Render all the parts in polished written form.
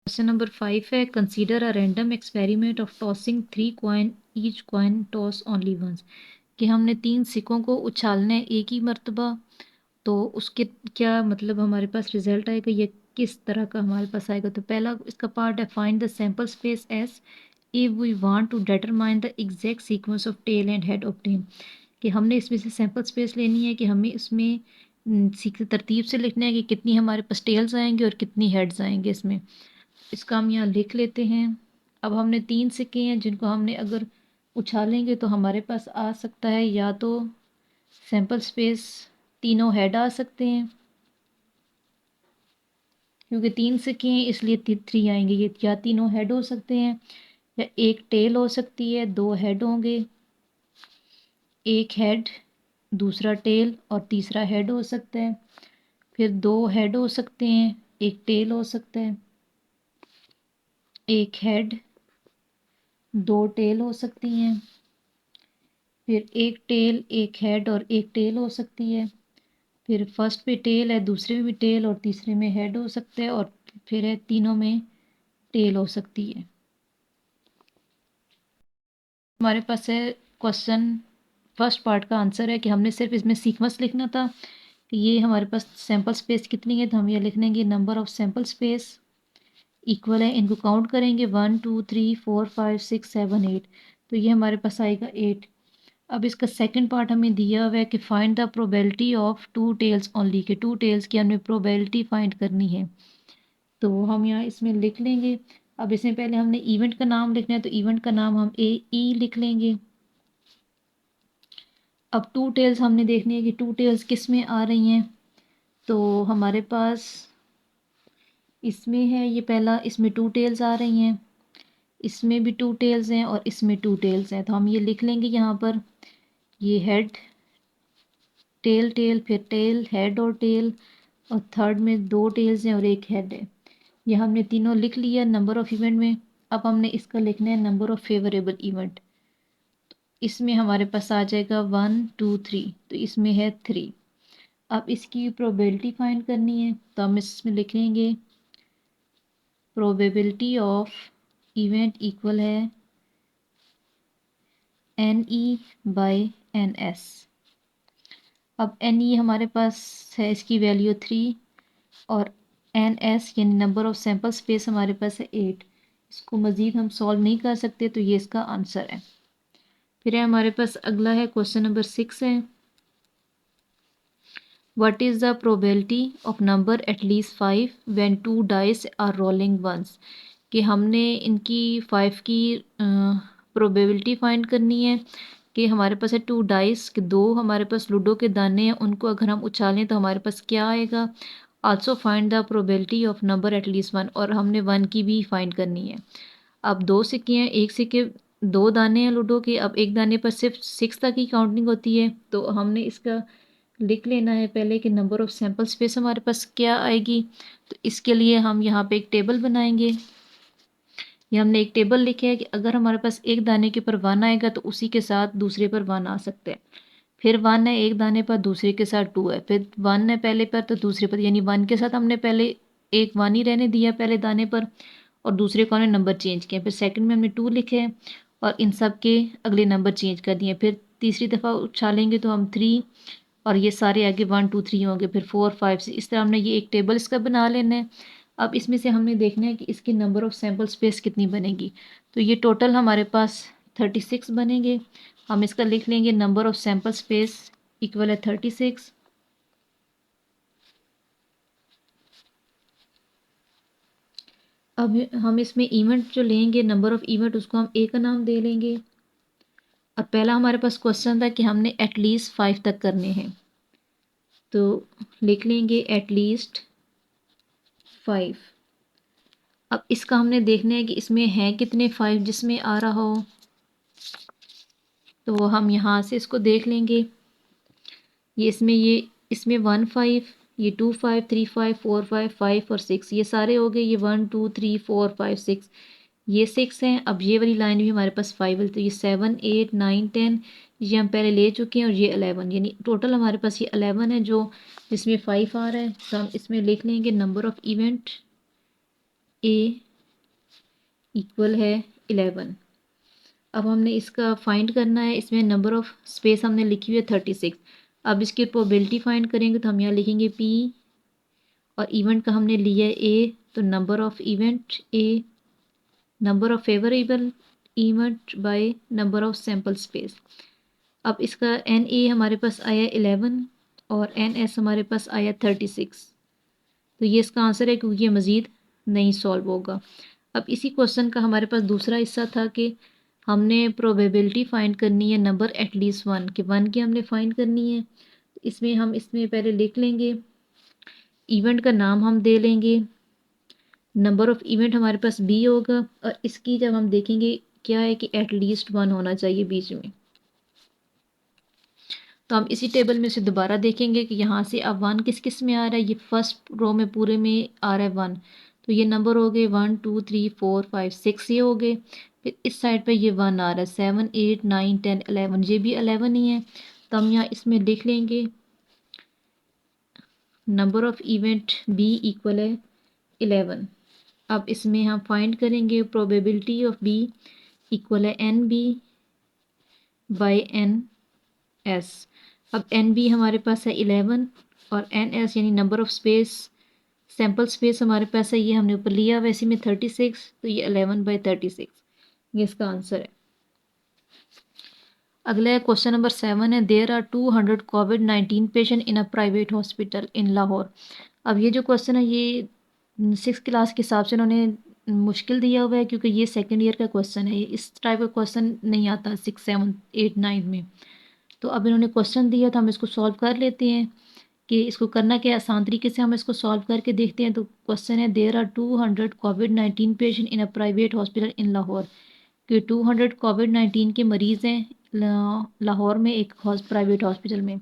Question number 5 है, consider a random experiment of tossing 3 coin, each coin toss only once. कि हमने 3 सिक्कों को उछालना है एक ही मर्तबा, तो उसके क्या मतलब हमारे पास रिजल्ट आएगा, ये किस तरह का हमारे पास आएगा। तो पहला इसका पार्ट है, find the sample space S if we want to determine the exact sequence of tail and head obtain. कि हमने इसमें से सैम्पल स्पेस लेनी है, कि हमें इसमें तरतीब से लिखना है कि कितनी हमारे पास टेल्स आएंगे और कितनी हेड्स आएंगे इसमें। इसका हम यहाँ लिख लेते हैं। अब हमने 3 सिक्के हैं जिनको हमने अगर उछालेंगे तो हमारे पास आ सकता है, या तो सैम्पल स्पेस तीनों हेड आ सकते हैं, क्योंकि 3 सिक्के हैं इसलिए 3 आएंगे, ये या तीनों हेड हो सकते हैं, या एक टेल हो सकती है, 2 हेड होंगे, एक हेड, दूसरा टेल और तीसरा हेड हो सकता है। फिर 2 हेड हो सकते हैं, एक टेल हो सकता है, एक हेड, 2 टेल हो सकती हैं। फिर एक टेल, एक हेड और एक टेल हो सकती है। फिर फर्स्ट पे टेल है, दूसरे में भी टेल और तीसरे में हेड हो सकता है, और फिर है तीनों में टेल हो सकती है। हमारे पास है क्वेश्चन, फर्स्ट पार्ट का आंसर है कि हमने सिर्फ इसमें सीक्वेंस लिखना था कि ये हमारे पास सैम्पल स्पेस कितनी है, तो हम ये लिख लेंगे number of sample space equal है, इनको काउंट करेंगे 1 2 3 4 5 6 7 8, तो ये हमारे पास आएगा 8। अब इसका सेकंड पार्ट हमें दिया हुआ है कि find the probability of 2 tails only, के 2 टेल्स की हमें प्रोबेबिलिटी फाइंड करनी है। तो हम यहाँ इसमें लिख लेंगे। अब इसमें पहले हमने इवेंट का नाम लिखना है, तो इवेंट का नाम हम ए ई लिख लेंगे। अब 2 टेल्स हमने देखनी है कि 2 टेल्स किस में आ रही हैं, तो हमारे पास इसमें है, ये पहला इसमें 2 टेल्स आ रही हैं, इसमें भी 2 टेल्स हैं और इसमें 2 टेल्स हैं, तो हम ये लिख लेंगे यहाँ पर, ये हेड टेल टेल, फिर टेल हेड और टेल, और थर्ड में 2 टेल्स हैं और एक हेड है। ये हमने तीनों लिख लिया नंबर ऑफ इवेंट में। अब हमने इसका लिखना है नंबर ऑफ फेवरेबल इवेंट। इसमें हमारे पास आ जाएगा 1 2 3, तो इसमें है 3। अब इसकी प्रोबेबिलिटी फाइंड करनी है, तो हम इसमें लिखेंगे प्रोबेबिलिटी ऑफ इवेंट इक्वल है N E by N S. अब एन ई हमारे पास है, इसकी वैल्यू 3, और एन एस यानी नंबर ऑफ सैम्पल स्पेस हमारे पास है 8। इसको मज़ीद हम सॉल्व नहीं कर सकते, तो ये इसका आंसर है। फिर है हमारे पास अगला है क्वेश्चन नंबर 6 है, what is the probability of number at least 5 when 2 dice are rolling once. कि हमने इनकी 5 की प्रोबेबिलिटी फाइंड करनी है, कि हमारे पास है 2 डाइस, कि 2 हमारे पास लूडो के दाने हैं, उनको अगर हम उछालें तो हमारे पास क्या आएगा। Also find the probability of number at least 1, और हमने 1 की भी फाइंड करनी है। अब 2 सिक्के हैं, एक सिक्के 2 दाने हैं लूडो के, अब एक दाने पर सिर्फ 6 तक ही काउंटिंग होती है, तो हमने इसका लिख लेना है पहले कि नंबर ऑफ सैम्पल स्पेस हमारे पास क्या आएगी। तो इसके लिए हम यहाँ पे एक टेबल बनाएंगे। ये हमने एक टेबल लिखा है कि अगर हमारे पास एक दाने के ऊपर 1 आएगा तो उसी के साथ दूसरे पर 1 आ सकता है। फिर 1 है एक दाने पर, दूसरे के साथ 2 है, फिर 1 है पहले पर तो दूसरे पर, यानी 1 के साथ हमने पहले एक 1 ही रहने दिया पहले दाने पर, और दूसरे को हमने नंबर चेंज किया। फिर सेकंड में हमने 2 लिखे हैं और इन सब के अगले नंबर चेंज कर दिए। फिर तीसरी दफ़ा उछालेंगे तो हम 3, और ये सारे आगे 1 2 3 होंगे, फिर 4 5 6, इस तरह हमने ये एक टेबल इसका बना लेना है। अब इसमें से हमने देखना है कि इसकी नंबर ऑफ सैम्पल स्पेस कितनी बनेगी। तो ये टोटल हमारे पास 36 बनेंगे। हम इसका लिख लेंगे number of sample space equal है 36। अब हम इसमें इवेंट जो लेंगे, नंबर ऑफ इवेंट, उसको हम ए का नाम दे लेंगे। अब पहला हमारे पास क्वेश्चन था कि हमने एटलीस्ट 5 तक करने हैं, तो लिख लेंगे एटलीस्ट 5। अब इसका हमने देखना है कि इसमें है कितने 5 जिसमें आ रहा हो, तो हम यहाँ से इसको देख लेंगे। ये इसमें 1 5, ये 2 5 3 5 4 5 5 और 6, ये सारे हो गए। ये 1 2 3 4 5 6, ये 6 हैं। अब ये वाली लाइन भी हमारे पास 5 है, तो ये 7 8 9 10 ये हम पहले ले चुके हैं, और ये 11, यानी टोटल हमारे पास ये 11 है जो जिसमें 5 आ रहा है। तो हम इसमें लिख लेंगे number of event A equal है 11। अब हमने इसका फाइंड करना है, इसमें नंबर ऑफ स्पेस हमने लिखी हुई है 36। अब इसकी प्रोबेबिलिटी फाइंड करेंगे तो हम यहाँ लिखेंगे पी, और इवेंट का हमने लिया है ए, तो number of event A, number of favourable event by number of sample space. अब इसका एन ए हमारे पास आया 11 और एन एस हमारे पास आया 36। तो ये इसका आंसर है, क्योंकि ये मज़ीद नहीं सॉल्व होगा। अब इसी क्वेश्चन का हमारे पास दूसरा हिस्सा था कि हमने प्रोबेबिलिटी फाइंड करनी है नंबर एटलीस्ट वन, कि वन की हमने फाइंड करनी है। इसमें हम इसमें पहले लिख लेंगे, इवेंट का नाम हम दे लेंगे, नंबर ऑफ इवेंट हमारे पास बी होगा, और इसकी जब हम देखेंगे क्या है कि एटलीस्ट वन होना चाहिए बीच में। तो हम इसी टेबल में से दोबारा देखेंगे कि यहाँ से अब वन किस किस में आ रहा है। ये फर्स्ट रो में पूरे में आ रहा है वन, तो ये नंबर हो गए 1 2 3 4 5 6, ये हो गए। फिर इस साइड पे ये वन आ रहा है 7 8 9 10 11, ये भी 11 ही है। तो हम यहाँ इसमें लिख लेंगे number of event B equal है 11। अब इसमें हम फाइंड करेंगे प्रोबेबिलिटी ऑफ बी इक्वल है N B by N S. अब एन बी हमारे पास है 11 और एन एस यानी number of space, sample space हमारे पास है, ये हमने ऊपर लिया वैसे में 36, तो ये 11/36, ये इसका आंसर है। अगला क्वेश्चन नंबर 7 है, देयर आर 200 कोविड-19 patient in a private hospital in Lahore. अब ये जो क्वेश्चन है ये 6 क्लास के हिसाब से उन्होंने मुश्किल दिया हुआ है, क्योंकि ये सेकेंड ईयर का क्वेश्चन है, इस टाइप का क्वेश्चन नहीं आता 6 7 8 9 में। तो अब इन्होंने क्वेश्चन दिया तो हम इसको सॉल्व कर लेते हैं कि इसको करना क्या है। आसान तरीके से हम इसको सॉल्व करके देखते हैं। तो क्वेश्चन है, देयर आर 200 कोविड-19 patient in a private hospital in Lahore, कि 200 कोविड-19 के मरीज़ हैं लाहौर में एक प्राइवेट हॉस्पिटल में।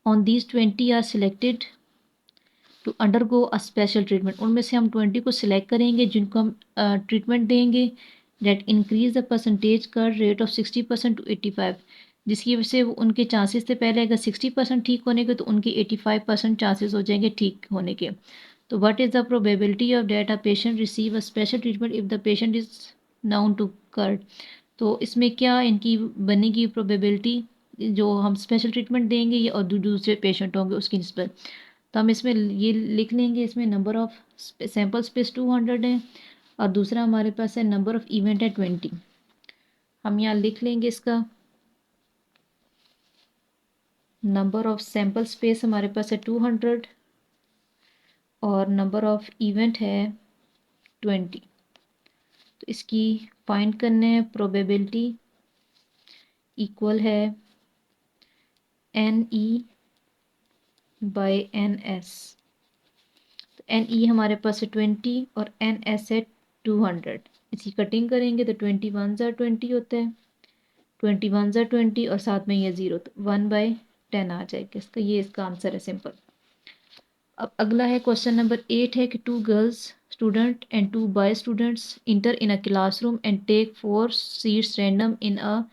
On these 20 are selected to undergo a special treatment, उनमें से हम 20 को सिलेक्ट करेंगे जिनको हम ट्रीटमेंट देंगे डेट इंक्रीज द परसेंटेज कर रेट ऑफ 60% टू 85, जिसकी वजह से उनके चांसेस थे पहले अगर 60% ठीक होने के, तो उनके 85% चांसेस हो जाएंगे ठीक होने के। तो what is the probability of that a patient receive a special treatment if the patient is known to cured. तो इसमें क्या इनकी बनेगी प्रोबेबिलिटी, जो हम स्पेशल ट्रीटमेंट देंगे या और दूसरे पेशेंट होंगे उसकी निस्बत। तो हम इसमें ये लिख लेंगे, इसमें नंबर ऑफ सैम्पल स्पेस 200 है और दूसरा हमारे पास है नंबर ऑफ इवेंट है 20। हम यहाँ लिख लेंगे इसका नंबर ऑफ सैम्पल स्पेस हमारे पास है 200 और नंबर ऑफ इवेंट है 20। तो इसकी फाइंड करने हैं, प्रोबेबिलिटी इक्वल है N E by N S. तो एन ई हमारे पास है 20 और एन एस है 200। इसकी कटिंग करेंगे तो 21 ज़ा 20 होता है, 21 ज़ा 20 और साथ में ये ज़ीरो, तो 1/10 आ जाएगा इसका, ये इसका आंसर है सिंपल। अब अगला है क्वेश्चन नंबर 8 है कि 2 girls student and 2 boy students enter in a classroom and take 4 seats random in a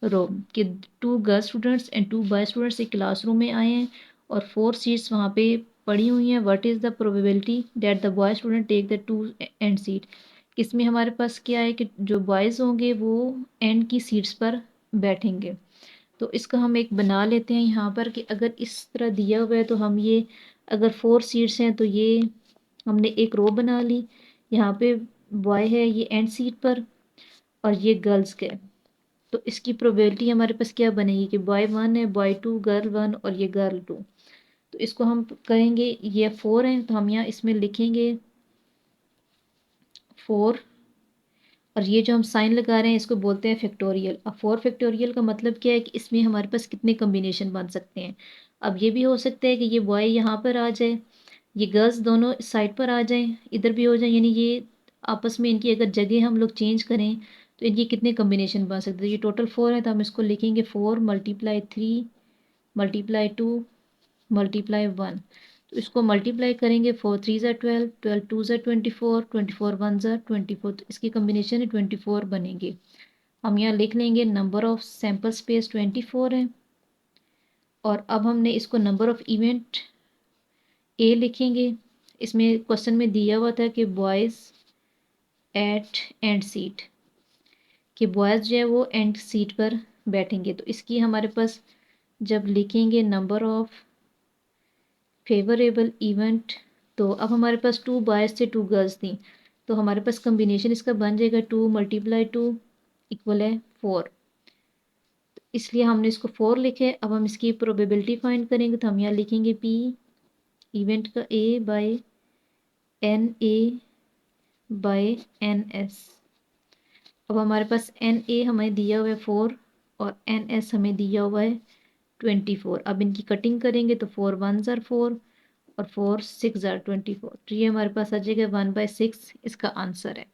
row, कि 2 girls students and 2 boy students एक क्लासरूम में आए हैं और 4 सीट्स वहाँ पे पड़ी हुई हैं। What is the probability that the boy student take the 2 end seat. इसमें हमारे पास क्या है कि जो बॉयज़ होंगे वो एंड की सीट्स पर बैठेंगे। तो इसका हम एक बना लेते हैं यहाँ पर कि अगर इस तरह दिया हुआ है तो हम ये, अगर 4 सीट्स हैं तो ये हमने एक रो बना ली, यहाँ पे बॉय है ये एंड सीट पर और ये गर्ल्स के। तो इसकी प्रोबेबिलिटी हमारे पास क्या बनेगी कि बॉय 1 है, बॉय 2, गर्ल 1 और ये गर्ल 2। तो इसको हम करेंगे, ये 4 है तो हम यहाँ इसमें लिखेंगे 4, और ये जो हम साइन लगा रहे हैं इसको बोलते हैं फैक्टोरियल। अब 4 फैक्टोरियल का मतलब क्या है कि इसमें हमारे पास कितने कम्बिनेशन बन सकते हैं। अब ये भी हो सकता है कि ये बॉय यहाँ पर आ जाए, ये गर्ल्स दोनों इस साइड पर आ जाएं, इधर भी हो जाए, यानी ये आपस में इनकी अगर जगह हम लोग चेंज करें तो इनकी कितने कम्बिनेशन बन सकते हैं। ये टोटल 4 है तो हम इसको लिखेंगे 4 × 3 × 2 × 1। तो इसको मल्टीप्लाई करेंगे, 4 3 ज़ा 12, 12 2 ज़ा 24, 24 1 ज़ा 24, तो इसकी कम्बिनेशन है 24 बनेंगे। हम यहाँ लिख लेंगे नंबर ऑफ सैम्पल स्पेस 24 है और अब हमने इसको नंबर ऑफ इवेंट ए लिखेंगे। इसमें क्वेश्चन में दिया हुआ था कि बॉयज़ एट एंड सीट, कि बॉयज़ जो है वो एंड सीट पर बैठेंगे। तो इसकी हमारे पास जब लिखेंगे नंबर ऑफ फेवरेबल इवेंट, तो अब हमारे पास 2 बॉयज़ थे 2 गर्ल्स थी, तो हमारे पास कम्बिनेशन इसका बन जाएगा 2 मल्टीप्लाई 2 इक्वल है 4। इसलिए हमने इसको 4 लिखे। अब हम इसकी प्रोबेबिलिटी फाइंड करेंगे, तो हम यहाँ लिखेंगे पी इवेंट का A by N A by N S. अब हमारे पास एन ए हमें दिया हुआ है 4 और एन एस हमें दिया हुआ है 24। अब इनकी कटिंग करेंगे तो 4 वन ज़ार 4 और 4 6 ज़ार 24, तो ये हमारे पास आ जाएगा 1/6 इसका आंसर है।